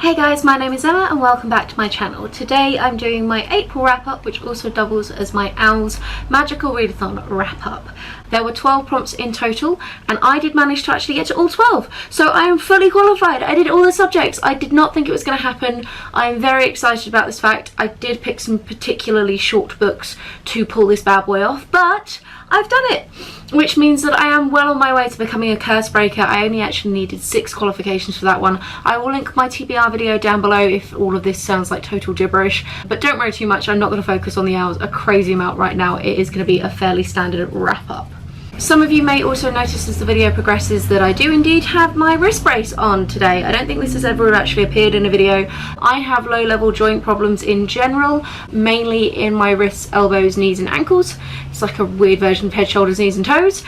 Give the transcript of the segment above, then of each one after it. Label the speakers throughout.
Speaker 1: Hey guys, my name is Emma and welcome back to my channel. Today I'm doing my April wrap-up, which also doubles as my OWLS Magical Readathon wrap-up. There were 12 prompts in total and I did manage to actually get to all 12. So I am fully qualified. I did all the subjects. I did not think it was going to happen. I am very excited about this fact. I did pick some particularly short books to pull this bad boy off, but I've done it, which means that I am well on my way to becoming a curse breaker. I only actually needed 6 qualifications for that one. I will link my TBR video down below if all of this sounds like total gibberish, but don't worry too much. I'm not going to focus on the OWLS a crazy amount right now. It is going to be a fairly standard wrap up. Some of you may also notice as the video progresses that I do indeed have my wrist brace on today. I don't think this has ever actually appeared in a video. I have low-level joint problems in general, mainly in my wrists, elbows, knees and ankles. It's like a weird version of head, shoulders, knees and toes.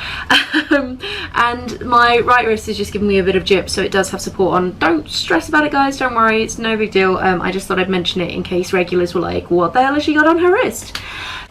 Speaker 1: And my right wrist is just giving me a bit of jip, so it does have support on. Don't stress about it guys, don't worry, it's no big deal. I just thought I'd mention it in case regulars were like, what the hell has she got on her wrist?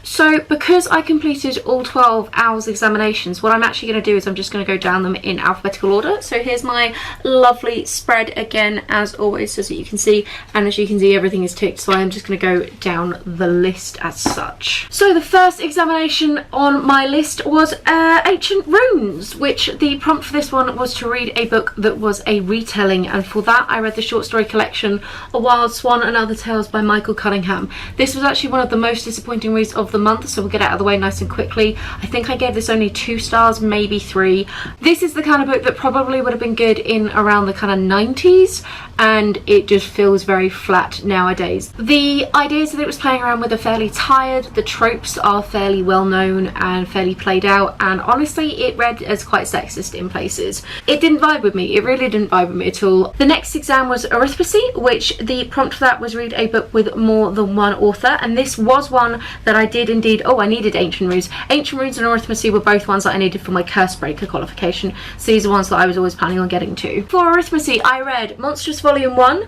Speaker 1: So because I completed all 12 OWLS examinations, what I'm actually going to do is I'm just going to go down them in alphabetical order. So here's my lovely spread again, as always, so that you can see, and as you can see everything is ticked, so I'm just going to go down the list as such. So the first examination on my list was Ancient Runes, which the prompt for this one was to read a book that was a retelling, and for that I read the short story collection A Wild Swan and Other Tales by Michael Cunningham. This was actually one of the most disappointing reads of the month, so we'll get it out of the way nice and quickly. I think I gave this only 2 stars, maybe 3. This is the kind of book that probably would have been good in around the kind of 90s, and it just feels very flat nowadays. The ideas that it was playing around with are fairly tired, the tropes are fairly well known and fairly played out, and honestly it read as quite sexist in places. It didn't vibe with me, it really didn't vibe with me at all. The next exam was Arithmetic, which the prompt for that was read a book with more than one author, and this was one that I did indeed. Oh, I needed Ancient Runes. Ancient Runes and Arithmetic were both ones that I needed for my Curse Breaker qualification, so these are ones that I was always planning on getting to. For Arithmetic, I read Monstress Volume 1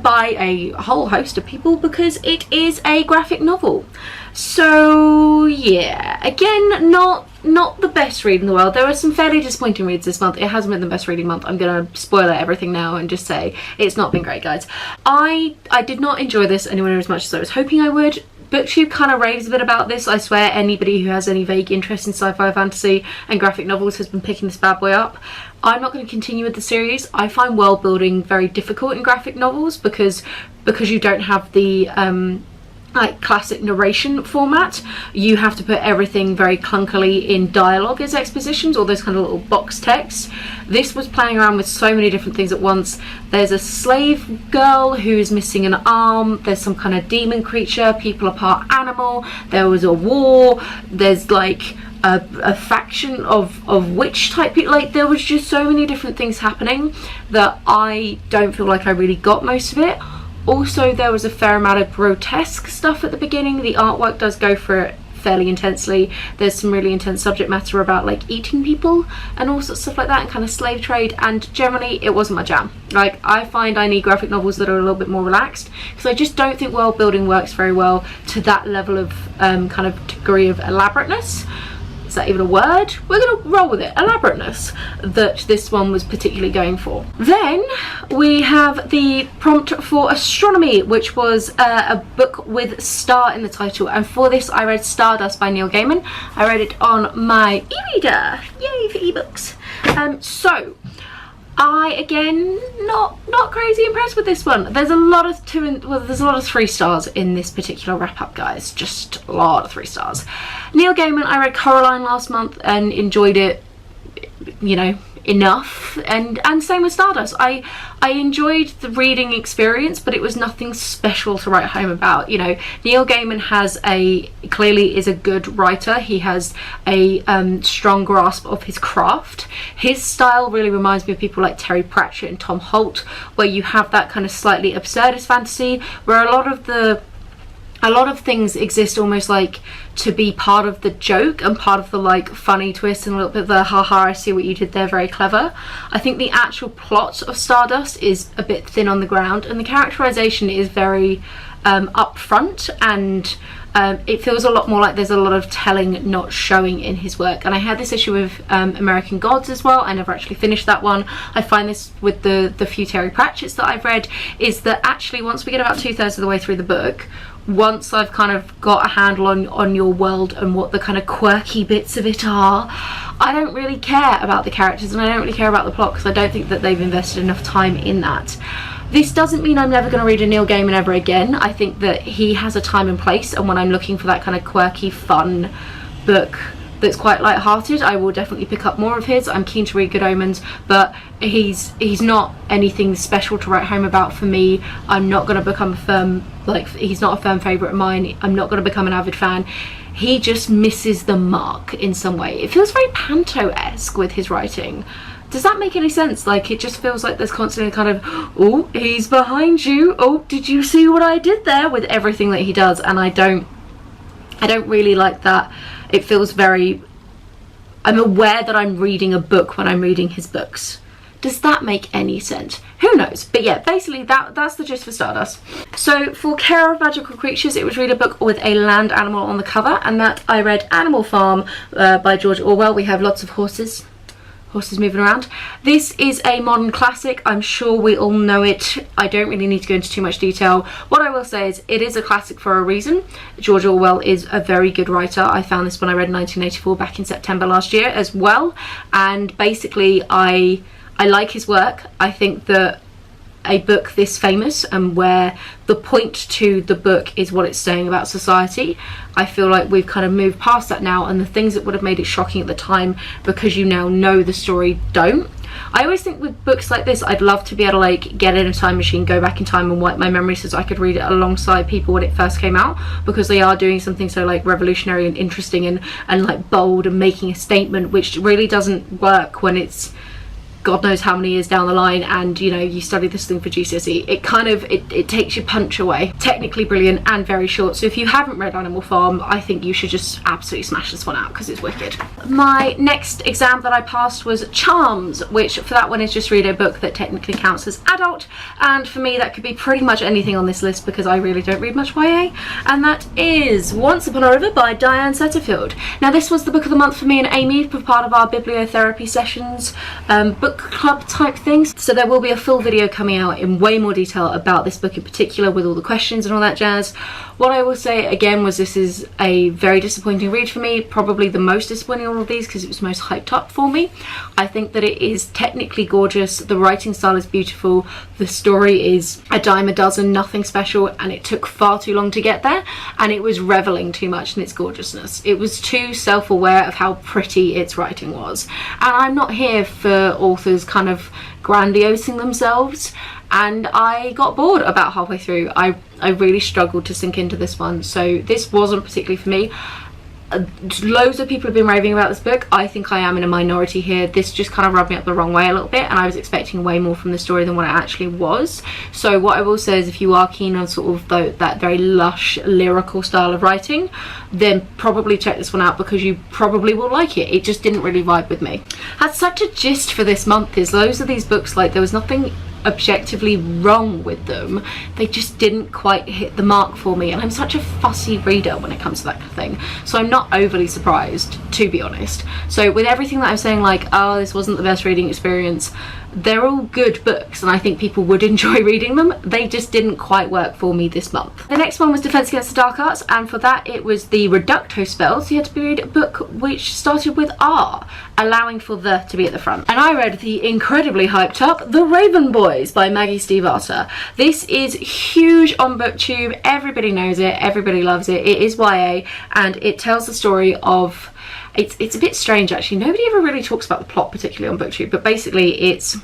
Speaker 1: by a whole host of people because it is a graphic novel. So yeah, again, not the best read in the world. There were some fairly disappointing reads this month. It hasn't been the best reading month. I'm gonna spoiler everything now and just say it's not been great, guys. I did not enjoy this anywhere near as much as I was hoping I would. BookTube kind of raves a bit about this. I swear anybody who has any vague interest in sci-fi, fantasy and graphic novels has been picking this bad boy up. I'm not going to continue with the series. I find world building very difficult in graphic novels because you don't have the like classic narration format. You have to put everything very clunkily in dialogue as expositions, or those kind of little box texts. This was playing around with so many different things at once. There's a slave girl who's missing an arm, there's some kind of demon creature, people are part animal, there was a war, there's like a faction of witch type people. Like there was just so many different things happening that I don't feel like I really got most of it. Also, there was a fair amount of grotesque stuff at the beginning. The artwork does go for it fairly intensely. There's some really intense subject matter about like eating people and all sorts of stuff like that, and kind of slave trade, and generally it wasn't my jam. Like I find I need graphic novels that are a little bit more relaxed, because I just don't think world building works very well to that level of kind of degree of elaborateness. Is that even a word? We're going to roll with it. Elaborateness that this one was particularly going for. Then we have the prompt for Astronomy, which was a book with star in the title, and for this I read Stardust by Neil Gaiman. I read it on my e-reader. Yay for ebooks. So I again not crazy impressed with this one. There's a lot of 3 stars in this particular wrap up, guys. Just a lot of 3 stars. Neil Gaiman, I read Coraline last month and enjoyed it, you know, enough, and same with Stardust. I enjoyed the reading experience, but it was nothing special to write home about. You know, Neil Gaiman clearly is a good writer. He has a strong grasp of his craft. His style really reminds me of people like Terry Pratchett and Tom Holt, where you have that kind of slightly absurdist fantasy, where a lot of the a lot of things exist almost like to be part of the joke and part of the like funny twist and a little bit of the haha I see what you did there, very clever. I think the actual plot of Stardust is a bit thin on the ground, and the characterization is very upfront, and it feels a lot more like there's a lot of telling, not showing in his work. And I had this issue with American Gods as well. I never actually finished that one. I find this with the few Terry Pratchett's that I've read, is that actually once we get about 2/3 of the way through the book, once I've kind of got a handle on your world and what the kind of quirky bits of it are, I don't really care about the characters, and I don't really care about the plot, because I don't think that they've invested enough time in that. This doesn't mean I'm never going to read a Neil Gaiman ever again. I think that he has a time and place, and when I'm looking for that kind of quirky, fun book that's quite light-hearted, I will definitely pick up more of his. I'm keen to read Good Omens, but he's not anything special to write home about for me. I'm not going to become a firm, like, he's not a firm favourite of mine. I'm not going to become an avid fan. He just misses the mark in some way. It feels very Panto-esque with his writing. Does that make any sense? Like, it just feels like there's constantly kind of, oh, he's behind you, oh, did you see what I did there, with everything that he does, and I don't really like that. It feels very, I'm aware that I'm reading a book when I'm reading his books. Does that make any sense? Who knows? But yeah, basically that's the gist for Stardust. So for Care of Magical Creatures, it was read a book with a land animal on the cover, and that I read Animal Farm by George Orwell. We have lots of horses moving around. This is a modern classic. I'm sure we all know it. I don't really need to go into too much detail. What I will say is it is a classic for a reason. George Orwell is a very good writer. I found this when I read 1984 back in September last year as well, and basically I like his work. I think that a book this famous, and where the point to the book is what it's saying about society, I feel like we've kind of moved past that now, and the things that would have made it shocking at the time, because you now know the story, don't. I always think with books like this, I'd love to be able to like get in a time machine, go back in time and wipe my memory so I could read it alongside people when it first came out, because they are doing something so like revolutionary and interesting and like bold and making a statement, which really doesn't work when it's God knows how many years down the line and you know you study this thing for GCSE. It kind of it takes your punch away. Technically brilliant and very short, so if you haven't read Animal Farm, I think you should just absolutely smash this one out because it's wicked. My next exam that I passed was Charms, which for that one is just read a book that technically counts as adult, and for me that could be pretty much anything on this list because I really don't read much YA, and that is Once Upon a River by Diane Setterfield. Now this was the book of the month for me and Amy for part of our bibliotherapy sessions, book club type things, so there will be a full video coming out in way more detail about this book in particular with all the questions and all that jazz. What I will say again was this is a very disappointing read for me, probably the most disappointing of all of these because it was most hyped up for me. I think that it is technically gorgeous, the writing style is beautiful, the story is a dime a dozen, nothing special, and it took far too long to get there, and it was reveling too much in its gorgeousness. It was too self-aware of how pretty its writing was, and I'm not here for authors kind of grandiosing themselves, and I got bored about halfway through. I really struggled to sink into this one, so this wasn't particularly for me. Loads of people have been raving about this book. I think I am in a minority here. This just kind of rubbed me up the wrong way a little bit, and I was expecting way more from the story than what it actually was. So what I will say is if you are keen on sort of that very lush lyrical style of writing, then probably check this one out because you probably will like it. It just didn't really vibe with me. That's such a gist for this month, is loads of these books, like there was nothing objectively wrong with them, they just didn't quite hit the mark for me, and I'm such a fussy reader when it comes to that kind of thing, so I'm not overly surprised, to be honest. So with everything that I'm saying, like, oh, this wasn't the best reading experience, they're all good books and I think people would enjoy reading them. They just didn't quite work for me this month. The next one was Defense Against the Dark Arts, and for that it was the Reducto spell, so you had to read a book which started with R, allowing for the to be at the front. And I read the incredibly hyped up The Raven Boys by Maggie Stiefvater. This is huge on BookTube, everybody knows it, everybody loves it. It is YA and it tells the story of, it's a bit strange actually, nobody ever really talks about the plot particularly on BookTube, but basically it's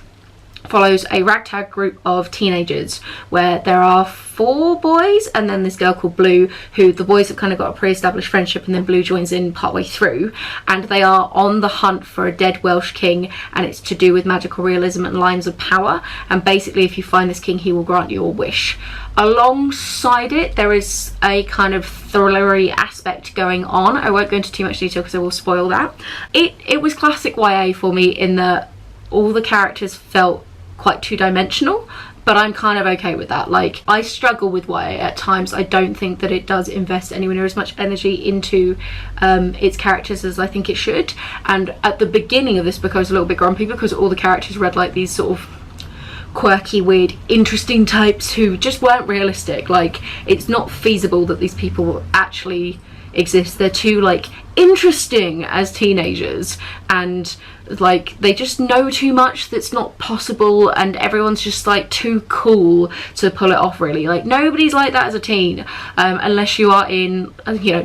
Speaker 1: follows a ragtag group of teenagers where there are 4 boys and then this girl called Blue, who the boys have kind of got a pre-established friendship, and then Blue joins in partway through, and they are on the hunt for a dead Welsh king, and it's to do with magical realism and lines of power, and basically if you find this king he will grant you a wish. Alongside it there is a kind of thrillery aspect going on. I won't go into too much detail because I will spoil that. It was classic YA for me in that all the characters felt quite two-dimensional, but I'm kind of okay with that. Like, I struggle with YA at times. I don't think that it does invest anywhere near as much energy into its characters as I think it should. And at the beginning of this book I was a little bit grumpy because all the characters read like these sort of quirky, weird, interesting types who just weren't realistic. Like, it's not feasible that these people actually exist. They're too like interesting as teenagers, and like they just know too much that's not possible, and everyone's just like too cool to pull it off really. Like, nobody's like that as a teen, unless you are in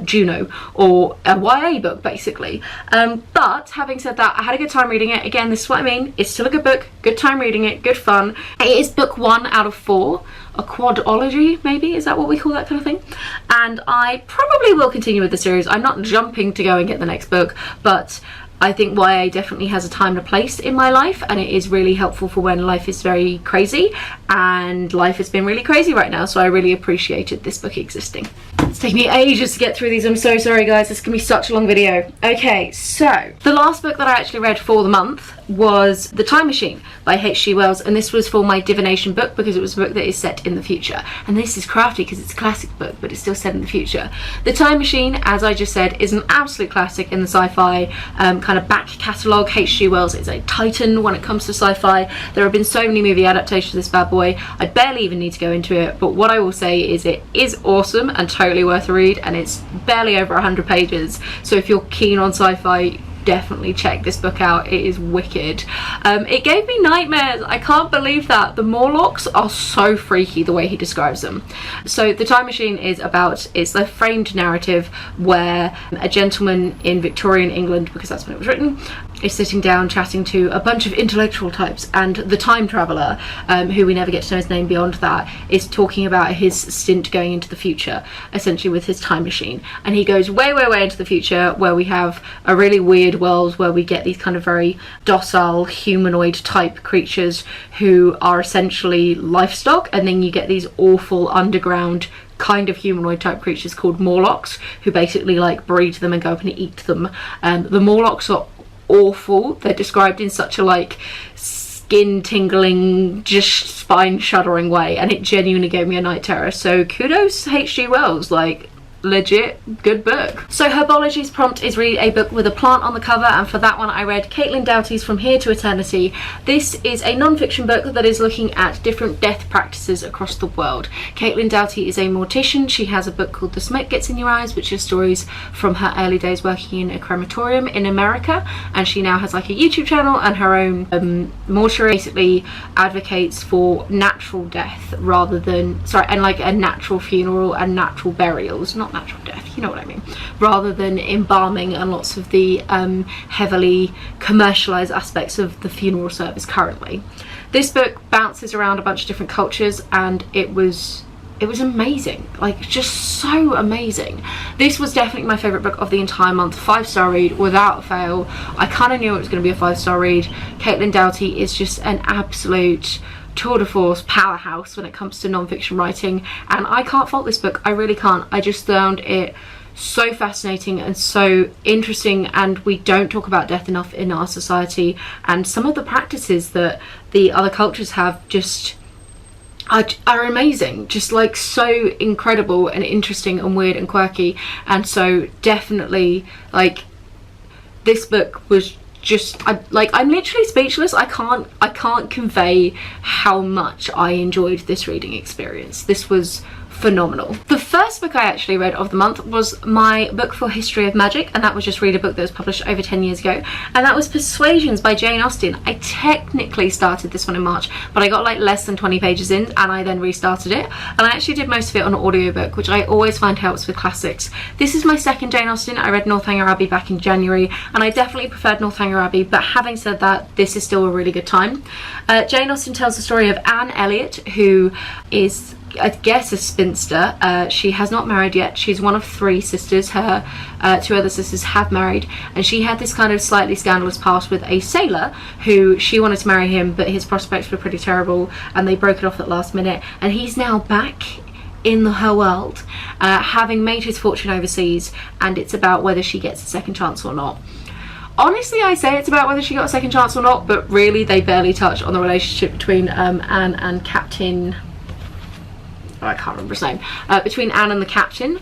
Speaker 1: Juno or a YA book basically. But having said that, I had a good time reading it. Again, this is what I mean, it's still a good book, good time reading it, good fun. It is book 1 out of 4, a quadology maybe, is that what we call that kind of thing? And I probably will continue with the series. I'm not jumping to go and get the next book, but I think YA definitely has a time and a place in my life, and it is really helpful for when life is very crazy, and life has been really crazy right now, so I really appreciated this book existing. It's taken me ages to get through these. I'm so sorry guys, this can be such a long video. Okay, so the last book that I actually read for the month was The Time Machine by H.G. Wells, and this was for my divination book because it was a book that is set in the future, and this is crafty because it's a classic book but it's still set in the future. The Time Machine, as I just said, is an absolute classic in the sci-fi kind of back catalogue. H.G. Wells is a titan when it comes to sci-fi. There have been so many movie adaptations of this bad boy, I barely even need to go into it, but what I will say is it is awesome and totally worth a read, and it's barely over 100 pages, so if you're keen on sci-fi, definitely check this book out. It is wicked. It gave me nightmares. I can't believe that. The Morlocks are so freaky the way he describes them. So The Time Machine is about, it's a framed narrative where a gentleman in Victorian England, because that's when it was written, is sitting down chatting to a bunch of intellectual types, and the time traveller, who we never get to know his name beyond that, is talking about his stint going into the future, essentially with his time machine. And he goes way into the future where we have a really weird world where we get these kind of very docile humanoid type creatures who are essentially livestock, and then you get these awful underground kind of humanoid type creatures called Morlocks who basically like breed them and go up and eat them. The Morlocks are awful. They're described in such a like skin tingling, just spine shuddering way, and it genuinely gave me a night terror. So kudos to H.G. Wells, like legit good book. So Herbology's prompt is read a book with a plant on the cover, and for that one I read Caitlin Doughty's From Here to Eternity. This is a non-fiction book that is looking at different death practices across the world. Caitlin Doughty is a mortician. She has a book called The Smoke Gets in Your Eyes, which is stories from her early days working in a crematorium in America, and she now has like a YouTube channel and her own mortuary. Basically advocates for natural death rather than, and like a natural funeral and natural burials, not natural death, you know what I mean, rather than embalming and lots of the heavily commercialized aspects of the funeral service currently. This book bounces around a bunch of different cultures, and it was amazing, like just so amazing. This was definitely my favorite book of the entire month. 5-star read without fail. I kind of knew it was going to be a 5-star read. Caitlin Doughty is just an absolute tour de force powerhouse when it comes to non-fiction writing, and I can't fault this book. I really can't. I just found it so fascinating and so interesting, and we don't talk about death enough in our society, and some of the practices that the other cultures have just are amazing, just like so incredible and interesting and weird and quirky. And so definitely like this book was just, I'm literally speechless. I can't convey how much I enjoyed this reading experience. This was phenomenal. The first book I actually read of the month was my book for History of Magic, and that was just read a book that was published over 10 years ago, and that was Persuasions by Jane Austen. I technically started this one in March, but I got like less than 20 pages in and I then restarted it, and I actually did most of it on an audiobook, which I always find helps with classics. This is my second Jane Austen. I read Northanger Abbey back in January, and I definitely preferred Northanger Northanger Abbey, but having said that, this is still a really good time. Jane Austen tells the story of Anne Elliot, who is, I guess, a spinster. She has not married yet. She's one of 3 sisters. Her 2 other sisters have married, and she had this kind of slightly scandalous past with a sailor who she wanted to marry him, but his prospects were pretty terrible and they broke it off at last minute, and he's now back in her world, having made his fortune overseas, and it's about whether she gets a second chance or not. Honestly, I say it's about whether she got a second chance or not, but really they barely touch on the relationship between Anne and Captain... I can't remember his name, between Anne and the captain,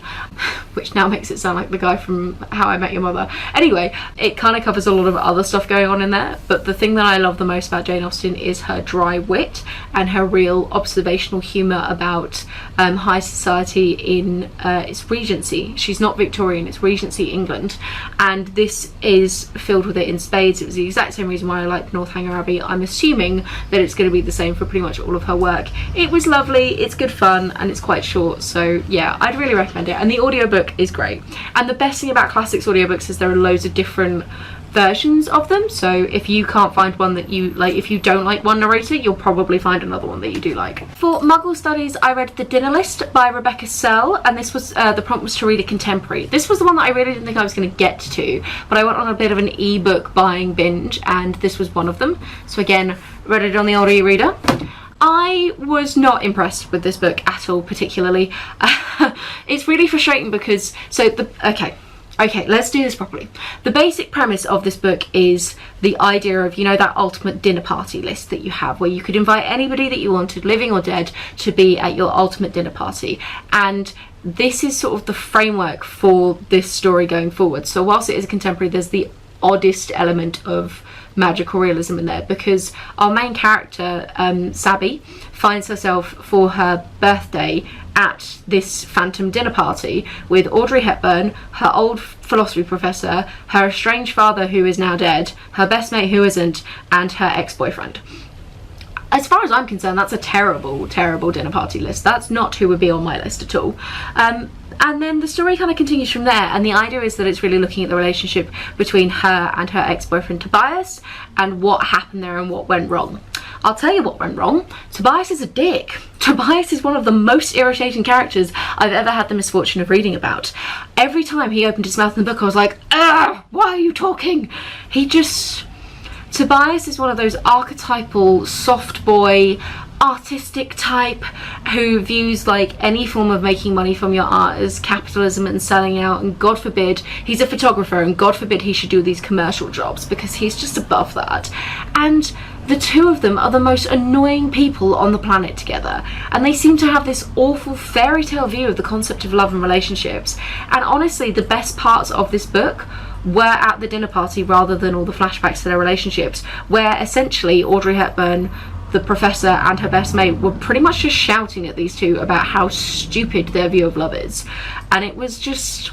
Speaker 1: which now makes it sound like the guy from How I Met Your Mother. Anyway, it kind of covers a lot of other stuff going on in there, but the thing that I love the most about Jane Austen is her dry wit and her real observational humour about high society in its Regency. She's not Victorian, it's Regency England, and this is filled with it in spades. It was the exact same reason why I liked Northanger Abbey. I'm assuming that it's going to be the same for pretty much all of her work. It was lovely, it's good fun, and it's quite short, so yeah, I'd really recommend it. And the audiobook is great, and the best thing about classics audiobooks is there are loads of different versions of them, so if you can't find one that you like, if you don't like one narrator, you'll probably find another one that you do like. For Muggle Studies, I read The Dinner List by Rebecca Searle, and this was the prompt was to read a contemporary. This was the one that I really didn't think I was going to get to, but I went on a bit of an ebook buying binge, and this was one of them. So again, read it on the old e-reader. I was not impressed with this book at all, particularly. It's really frustrating because, okay, let's do this properly. The basic premise of this book is the idea of, you know, that ultimate dinner party list that you have, where you could invite anybody that you wanted, living or dead, to be at your ultimate dinner party. And this is sort of the framework for this story going forward. So whilst it is a contemporary, there's the oddest element of magical realism in there, because our main character, Sabby, finds herself for her birthday at this phantom dinner party with Audrey Hepburn, her old philosophy professor, her estranged father who is now dead, her best mate who isn't, and her ex-boyfriend. As far as I'm concerned, that's a terrible, terrible dinner party list. That's not who would be on my list at all. And then the story kind of continues from there, and the idea is that it's really looking at the relationship between her and her ex-boyfriend Tobias, and what happened there and what went wrong. I'll tell you what went wrong. Tobias is a dick. Tobias is one of the most irritating characters I've ever had the misfortune of reading about. Every time he opened his mouth in the book, I was like, ugh, why are you talking? Tobias is one of those archetypal soft boy, artistic type who views like any form of making money from your art as capitalism and selling out, and God forbid he's a photographer, and God forbid he should do these commercial jobs, because he's just above that. And the two of them are the most annoying people on the planet together, and they seem to have this awful fairy tale view of the concept of love and relationships. And honestly, the best parts of this book were at the dinner party rather than all the flashbacks to their relationships, where essentially Audrey Hepburn, the professor, and her best mate were pretty much just shouting at these two about how stupid their view of love is. And it was just,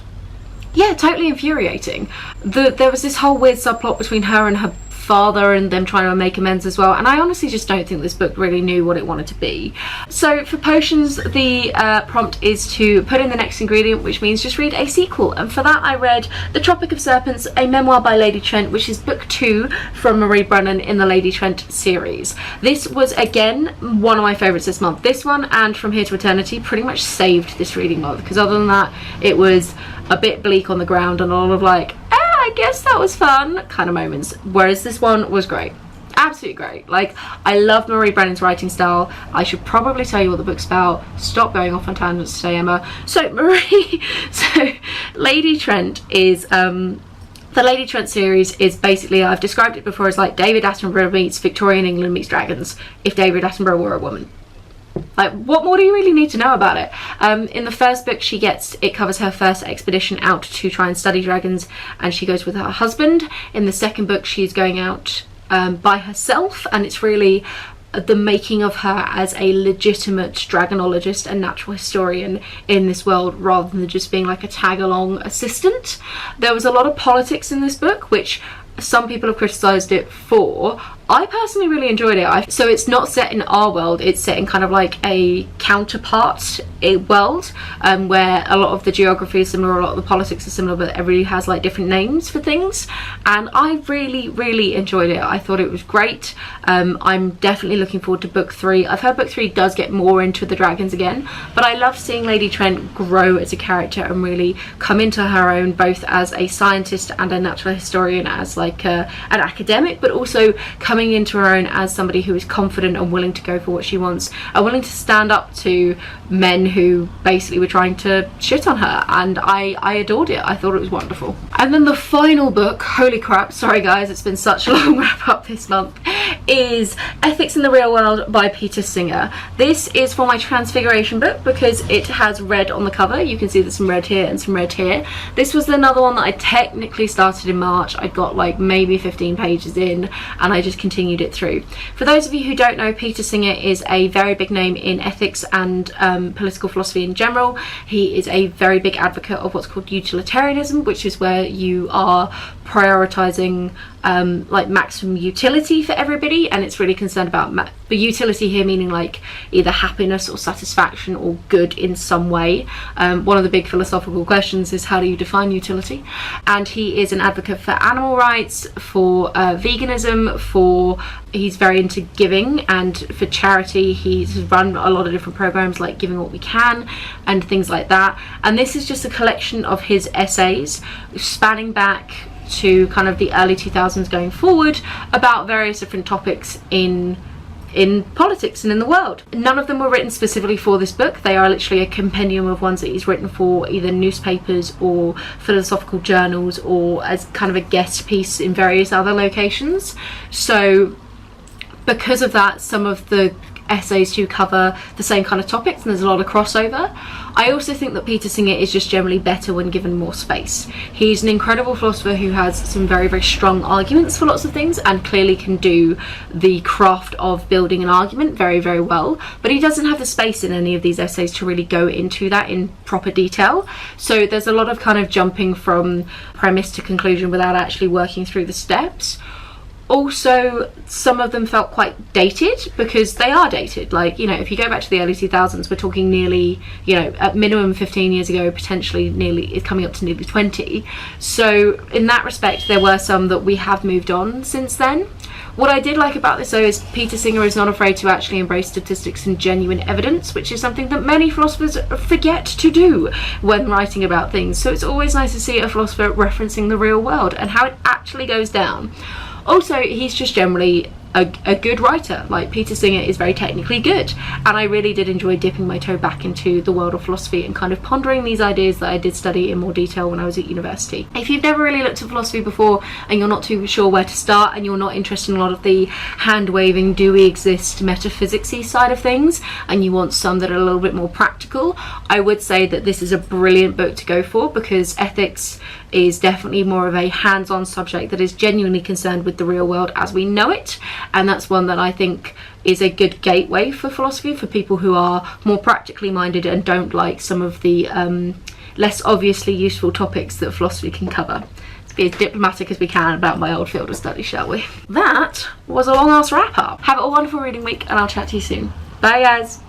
Speaker 1: yeah, totally infuriating. There was this whole weird subplot between her and her father and them trying to make amends as well, and I honestly just don't think this book really knew what it wanted to be. So for potions, the prompt is to put in the next ingredient, which means just read a sequel, and for that I read The Tropic of Serpents, a memoir by Lady Trent, which is book 2 from Marie Brennan in the Lady Trent series. This was again one of my favourites this month. This one and From Here to Eternity pretty much saved this reading month, because other than that it was a bit bleak on the ground and a lot of like, I guess that was fun kind of moments, whereas this one was great. Absolutely great. Like, I love Marie Brennan's writing style. I should probably tell you what the book's about. Stop going off on tangents today, Emma. So Lady Trent is the Lady Trent series is basically, I've described it before as like David Attenborough meets Victorian England meets dragons if David Attenborough were a woman. Like, what more do you really need to know about it? In the first book, it covers her first expedition out to try and study dragons, and she goes with her husband. In the second book, she's going out by herself, and it's really the making of her as a legitimate dragonologist and natural historian in this world, rather than just being like a tag-along assistant. There was a lot of politics in this book, which some people have criticised it for. I personally really enjoyed it. So it's not set in our world, it's set in kind of like a counterpart world, where a lot of the geography is similar, a lot of the politics are similar, but everybody has like different names for things, and I really enjoyed it. I thought it was great. I'm definitely looking forward to book 3. I've heard book 3 does get more into the dragons again, but I love seeing Lady Trent grow as a character and really come into her own, both as a scientist and a natural historian, as like an academic, but also coming into her own as somebody who is confident and willing to go for what she wants, and willing to stand up to men who basically were trying to shit on her, and I adored it. I thought it was wonderful. And then the final book, holy crap, sorry guys, it's been such a long wrap up this month, is Ethics in the Real World by Peter Singer. This is for my Transfiguration book because it has red on the cover. You can see there's some red here and some red here. This was another one that I technically started in March. I got like maybe 15 pages in and I just continued it through. For those of you who don't know, Peter Singer is a very big name in ethics and political philosophy in general. He is a very big advocate of what's called utilitarianism, which is where you are prioritizing like maximum utility for everybody, and it's really concerned about the utility here meaning like either happiness or satisfaction or good in some way. One of the big philosophical questions is, how do you define utility? And he is an advocate for animal rights, for veganism, he's very into giving and for charity. He's run a lot of different programs like Giving What We Can and things like that, and this is just a collection of his essays spanning back to kind of the early 2000s going forward about various different topics in politics and in the world. None of them were written specifically for this book. They are literally a compendium of ones that he's written for either newspapers or philosophical journals or as kind of a guest piece in various other locations. So because of that, some of the essays do cover the same kind of topics and there's a lot of crossover. I also think that Peter Singer is just generally better when given more space. He's an incredible philosopher who has some very strong arguments for lots of things and clearly can do the craft of building an argument very well, but he doesn't have the space in any of these essays to really go into that in proper detail. So there's a lot of kind of jumping from premise to conclusion without actually working through the steps. Also, some of them felt quite dated because they are dated. Like, you know, if you go back to the early 2000s, we're talking nearly, you know, at minimum 15 years ago, potentially nearly, it's coming up to nearly 20. So in that respect, there were some that we have moved on since then. What I did like about this though is Peter Singer is not afraid to actually embrace statistics and genuine evidence, which is something that many philosophers forget to do when writing about things. So it's always nice to see a philosopher referencing the real world and how it actually goes down. Also, he's just generally a good writer. Like, Peter Singer is very technically good, and I really did enjoy dipping my toe back into the world of philosophy and kind of pondering these ideas that I did study in more detail when I was at university. If you've never really looked at philosophy before and you're not too sure where to start and you're not interested in a lot of the hand-waving do we exist metaphysics-y side of things and you want some that are a little bit more practical, I would say that this is a brilliant book to go for, because ethics is definitely more of a hands-on subject that is genuinely concerned with the real world as we know it, and that's one that I think is a good gateway for philosophy for people who are more practically minded and don't like some of the less obviously useful topics that philosophy can cover. Let's be as diplomatic as we can about my old field of study, shall we? That was a long ass wrap up. Have a wonderful reading week and I'll chat to you soon. Bye guys.